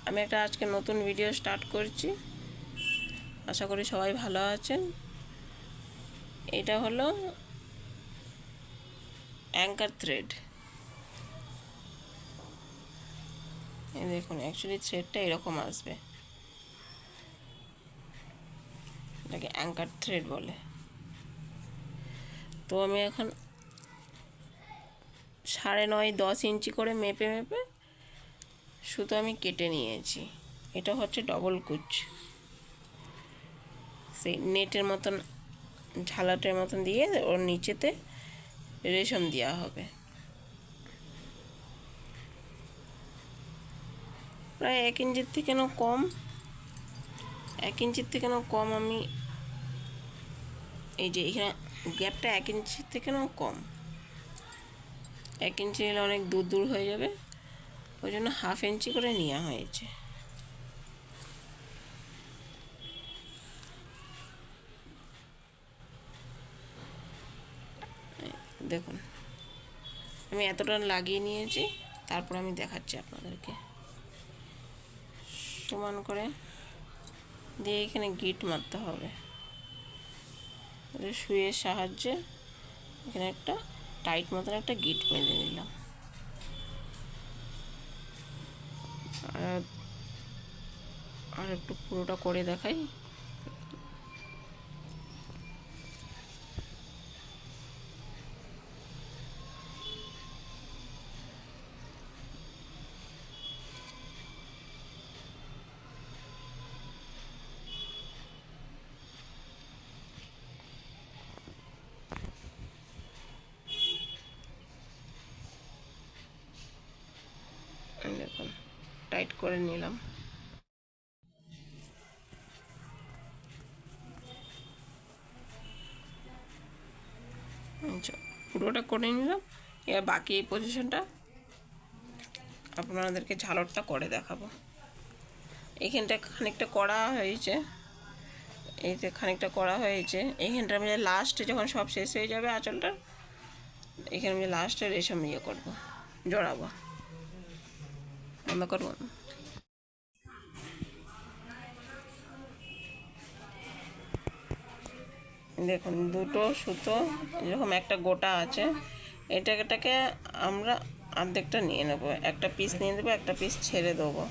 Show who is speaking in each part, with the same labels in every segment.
Speaker 1: আমি একটা আজকে নতুন ভিডিও স্টার্ট করছি। আশা করি সবাই ভালো আছেন। এটা হলো অ্যাঙ্কার থ্রেড। এই দেখুন, অ্যাকচুয়ালি থ্রেডটা এরকম আসবে, এটাকে অ্যাঙ্কার থ্রেড বলে। তো আমি এখন 9.5-10 ইঞ্চি করে মেপে সুতো আমি কেটে নিয়েছি। এটা হচ্ছে ডবল কুচ, সেই নেটের মতন ঝালাটের মতন দিয়ে ওর নিচেতে রেশম দেওয়া হবে। প্রায় 1 ইঞ্চির থেকেও কম, 1 ইঞ্চির থেকেও কম। আমি এই যে এখানে গ্যাপটা 1 ইঞ্চির থেকেও কম, 1 ইঞ্চি নিলে অনেক দূর হয়ে যাবে, ওই জন্য 1/2 ইঞ্চি করে নেওয়া হয়েছে। দেখুন, আমি এতটা লাগিয়ে নিয়েছি, তারপর আমি দেখাচ্ছি আপনাদেরকে। সমান করে দিয়ে এখানে গিট মারতে হবে, সুইয়ের সাহায্যে এখানে একটা টাইট মতন একটা গিট মেরে নিলাম। আর একটু পুরোটা করে দেখাই। দেখুন, টাইট করে নিলাম। আচ্ছা, পুরোটা করে নিলাম। এবার বাকি এই পজিশনটা আপনাদেরকে ঝালরটা করে দেখাবো। এইখানটা খানিকটা করা হয়েছে, এইতে খানিকটা করা হয়েছে। এইখানটা আমি লাস্টে যখন সব শেষ হয়ে যাবে আঁচলটা, এখানে আমি লাস্টে রেশম করবো, জড়াবো। বন্ধ করবো। দেখুন, দুটো সুতো এরকম একটা গোটা আছে, এটাকে আমরা অর্ধেকটা নিয়ে নেবো, একটা পিস নিয়ে দেবো, একটা পিস ছেড়ে দেবো,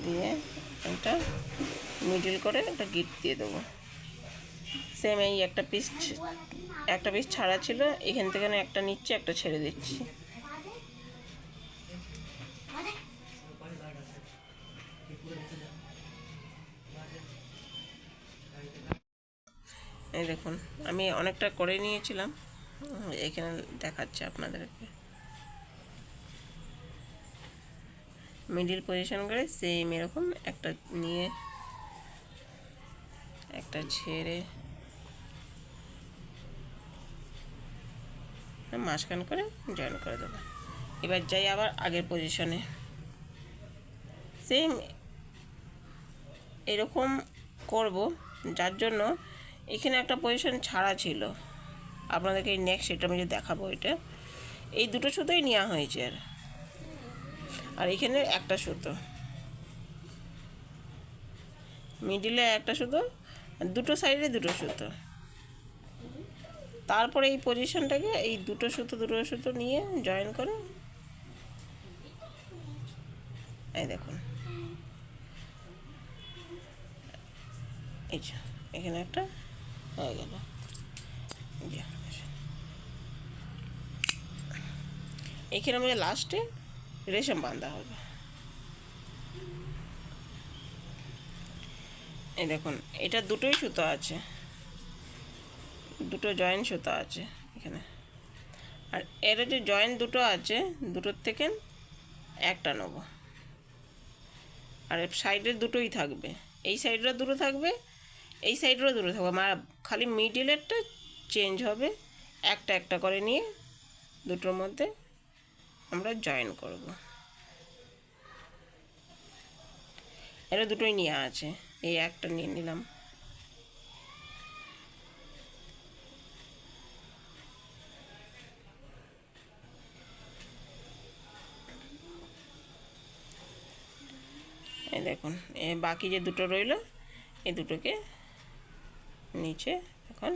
Speaker 1: দিয়ে একটা মিডিল করে একটা গিট দিয়ে দেবো। সেম এই একটা পিস ছাড়া ছিল, এখান থেকে একটা নিচ্ছি, একটা ছেড়ে দিচ্ছি। এই দেখুন, আমি অনেকটা করে নিয়েছিলাম, এখানে দেখাচ্ছে আপনাদেরকে। মিডিল পজিশন করে সেম এরকম একটা নিয়ে একটা ছেড়ে মাঝখান করে জয়েন করে দেবো। এবার যাই আবার আগের পজিশনে, সেম এরকম করব। যার জন্য এখানে একটা পজিশন ছাড়া ছিল, আপনাদেরকে এই নেক্সট এটা আমি যে দেখাবো, এটা এই দুটো সুতোই নেওয়া হয়েছে। আর এখানে একটা সুতো, মিডিলে একটা সুতো, দুটো সাইডে দুটো সুতো। তারপরে এই পজিশনটাকে এই দুটো সুতো নিয়ে জয়েন করে, এই দেখুন, এই যে এখানে একটা হয়ে গেল। এখানে আমাদের লাস্টে রেশম বাঁধা হবে। এই দেখুন, এটা দুটোই সুতো আছে, দুটো জয়েন্ট সুতো আছে এখানে। আর এর যে জয়েন্ট দুটো আছে, দুটোর থেকে একটা নেব। আর সাইডের দুটোই থাকবে, এই সাইডেরও দুটো থাকবে, এই সাইডেরও দুটো থাকবে, মানে খালি মিডিলেরটা চেঞ্জ হবে। একটা একটা করে নিয়ে দুটোর মধ্যে আমরা জয়েন করব। এটা দুটোই নেওয়া আছে, এই একটা নিয়ে নিলাম। এই দেখুন বাকি যে দুটো রইল এই দুটোকে নিচে এখন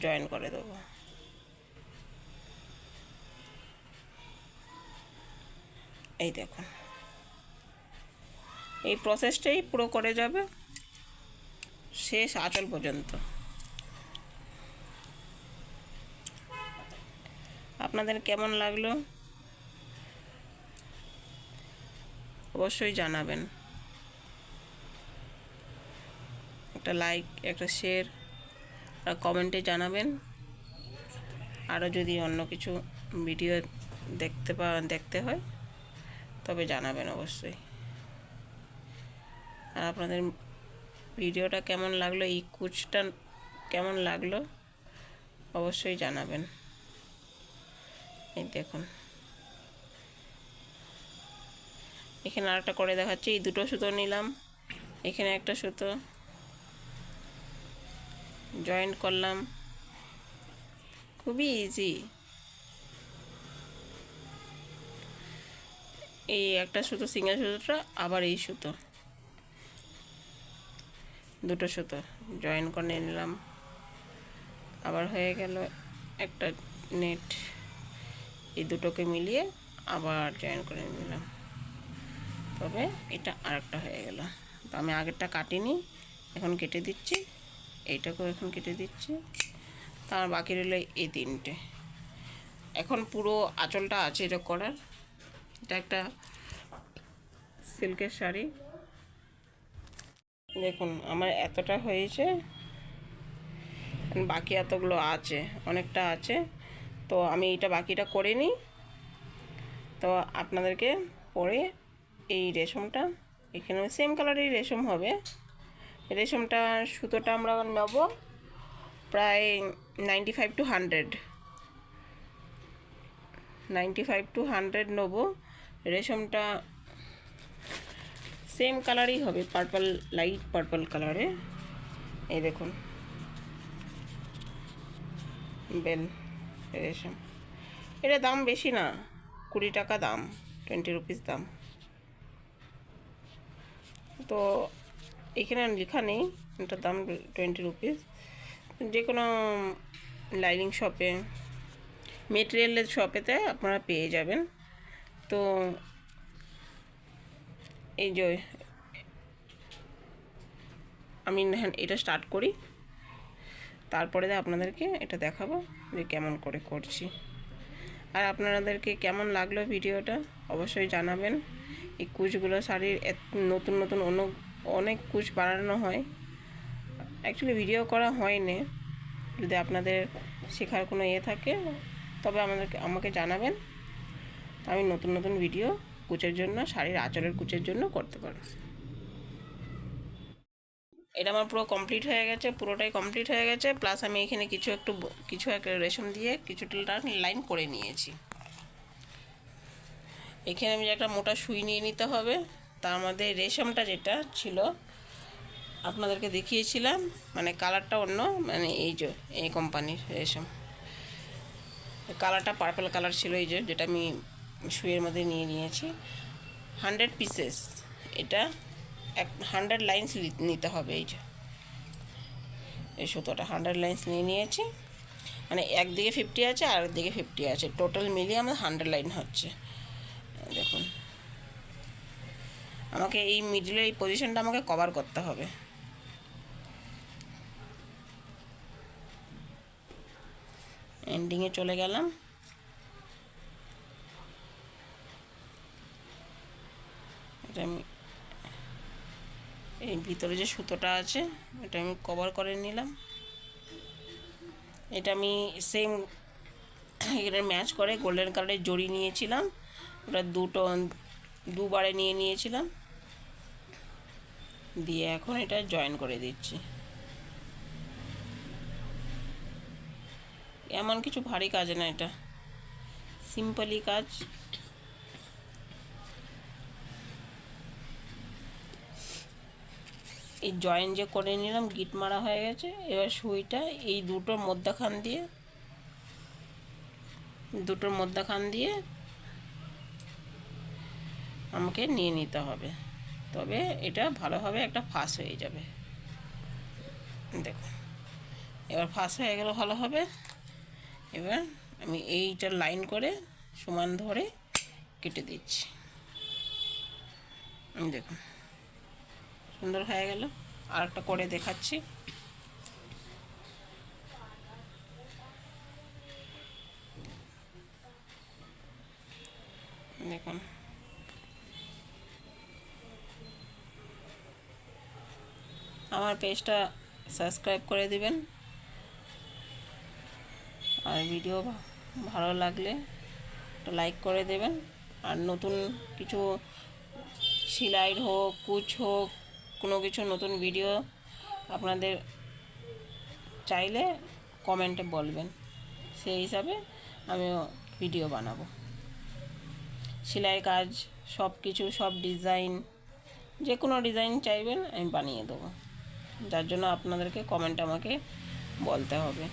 Speaker 1: জয়েন করে দেবো। এই দেখুন এই প্রসেসটাই পুরো করে যাবে শেষ আঁচল পর্যন্ত। আপনাদের কেমন লাগলো অবশ্যই জানাবেন, একটা লাইক, একটা শেয়ার আর কমেন্টে জানাবেন। আরও যদি অন্য কিছু ভিডিও দেখতে হয় তবে জানাবেন অবশ্যই। আর আপনাদের ভিডিওটা কেমন লাগলো, এই কুচটা কেমন লাগলো অবশ্যই জানাবেন। এই দেখুন এখানে আরেকটা করে দেখাচ্ছি। এই দুটো সুতো নিলাম, এখানে একটা সুতো জয়েন্ট করলাম, খুবই ইজি। এই একটা সুতো সিঙ্গেল সুতোটা আবার এই সুতো দুটো সুতো জয়েন করে নিলাম, আবার হয়ে গেল একটা নেট। এই দুটোকে মিলিয়ে আবার জয়েন করে নিলাম, তবে এটা আরেকটা হয়ে গেল। তো আমি আগেরটা কাটিনি, এখন কেটে দিচ্ছি, এইটাকেও এখন কেটে দিচ্ছি। তার বাকি রইল এই তিনটে। এখন পুরো আঁচলটা আছে এটা করার। এটা একটা সিল্কের শাড়ি, দেখুন আমার এতটা হয়েছে, বাকি এতগুলো আছে, অনেকটা আছে। তো আমি এটা বাকিটা করে নিই, তো আপনাদেরকে পরে এই রেশমটা এখানে সেম কালারের রেশম হবে। রেশমটা সুতোটা আমরা নেব প্রায় 95 to 100 নেব। রেশমটা সেম কালারই হবে, পার্পল, লাইট পার্পল কালারে। এই দেখুন বেল রেশম, এটা দাম বেশি না, 20 টাকা দাম, 20 রুপিস দাম। তো এখানে লেখা নেই এটার দাম 20 রুপিস। যে কোনো লাইনিং শপে, মেটেরিয়ালের শপেতে আপনারা পেয়ে যাবেন। তো এই যে আমি এটা স্টার্ট করি, তারপরে আপনাদেরকে এটা দেখাবো যে কেমন করে করছি। আর আপনাদেরকে কেমন লাগলো ভিডিওটা অবশ্যই জানাবেন। এই কুচগুলো শাড়ির নতুন নতুন অনেক কুচ বানানো হয়, অ্যাকচুয়ালি ভিডিও করা হয়নি। যদি আপনাদের শেখার কোনো থাকে তবে আমাকে জানাবেন, আমি নতুন নতুন ভিডিও কুচের জন্য, শাড়ির আঁচলের কুচের জন্য করতে পারব। এটা আমার পুরো কমপ্লিট হয়ে গেছে, পুরোটাই কমপ্লিট হয়ে গেছে। প্লাস আমি এখানে কিছু একটা রেশম দিয়ে কিছুটা লাইন করে নিয়েছি। এখানে আমি একটা মোটা সুই নিয়ে নিতে হবে। তার মধ্যে রেশমটা যেটা ছিল আপনাদেরকে দেখিয়েছিলাম, মানে কালারটা অন্য, মানে এই যে এই কোম্পানির রেশম, কালারটা পার্পল কালার ছিল। এই যে যেটা আমি সুইয়ের মধ্যে নিয়ে নিয়েছি 100 পিসেস, এটা 100 লাইন্স নিতে হবে। এই যে এই সুতোটা 100 লাইন্স নিয়েছি, মানে একদিকে 50 আছে আর একদিকে 50 আছে, টোটাল মিলিয়ে আমার 100 লাইন হচ্ছে। দেখুন আমাকে এই মিডলের এই পজিশনটা আমাকে কভার করতে হবে। এন্ডিংয়ে চলে গেলাম, এটা আমি এই ভিতরে যে সুতোটা আছে এটা আমি কভার করে নিলাম। এটা আমি সেম এখানে ম্যাচ করে গোল্ডেন কালারের জড়ি নিয়েছিলাম, ওটা দুবারে নিয়েছিলাম, দিয়ে এখন এটা জয়েন করে দিচ্ছি। এমন কিছু ভারী কাজ না, এটা সিম্পলি কাজ। এই জয়েন যে করে নিলাম, গিট মারা হয়ে গেছে। এবার সুইটা এই দুটোর মধ্যখান দিয়ে আমাকে নিয়ে নিতে হবে। তবে এটা ভালোভাবে একটা ফাঁস হয়ে যাবে। দেখুন এবার ফাঁস হয়ে গেল ভালোভাবে। এবার আমি এইটা লাইন করে সমান ধরে কেটে দিচ্ছি। দেখুন সুন্দর হয়ে গেল। আর একটা করে দেখাচ্ছি। দেখুন আমার পেজটা সাবস্ক্রাইব করে দিবেন, আর ভিডিও ভালো লাগলে একটা লাইক করে দেবেন। আর নতুন কিছু সেলাইয়ের হোক, কুচ হোক, কোনো কিছু নতুন ভিডিও আপনাদের চাইলে কমেন্টে বলবেন, সেই হিসাবে আমিও ভিডিও বানাবো। সেলাই কাজ সব কিছু, সব ডিজাইন, যে কোনো ডিজাইন চাইবেন আমি বানিয়ে দেবো। যার জন্য আপনাদেরকে কমেন্ট আমাকে বলতে হবে।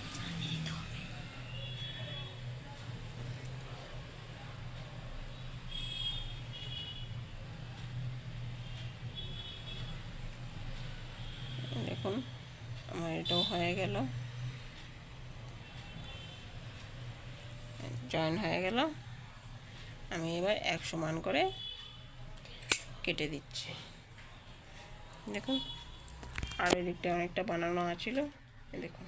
Speaker 1: দেখুন আমার এটাও হয়ে গেল, জয়েন হয়ে গেল। আমি এবার এক সমান করে কেটে দিচ্ছি। দেখুন আর এই দিকটা অনেকটা বানানো আছিল। দেখুন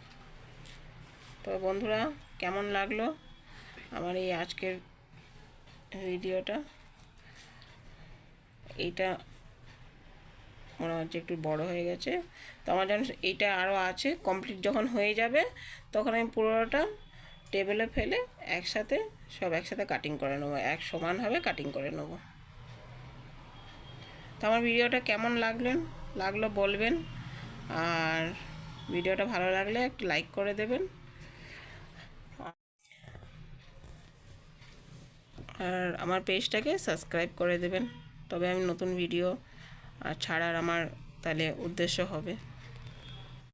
Speaker 1: তো বন্ধুরা, কেমন লাগলো আমার এই আজকের ভিডিওটা? এইটা মনে হচ্ছে একটু বড় হয়ে গেছে, তো আমার যেন এইটা আরও আছে। কমপ্লিট যখন হয়ে যাবে তখন আমি পুরোটা টেবিলে ফেলে একসাথে সব একসাথে কাটিং করে নেবো, এক সমানভাবে কাটিং করে নেবো। তো আমার ভিডিওটা কেমন লাগলো বলবেন, আর ভিডিওটা ভালো লাগলে একটু লাইক করে দেবেন, আর আমার পেজটাকে সাবস্ক্রাইব করে দেবেন। তবে আমি নতুন ভিডিও ছাড়ার আমার তাহলে উদ্দেশ্য হবে।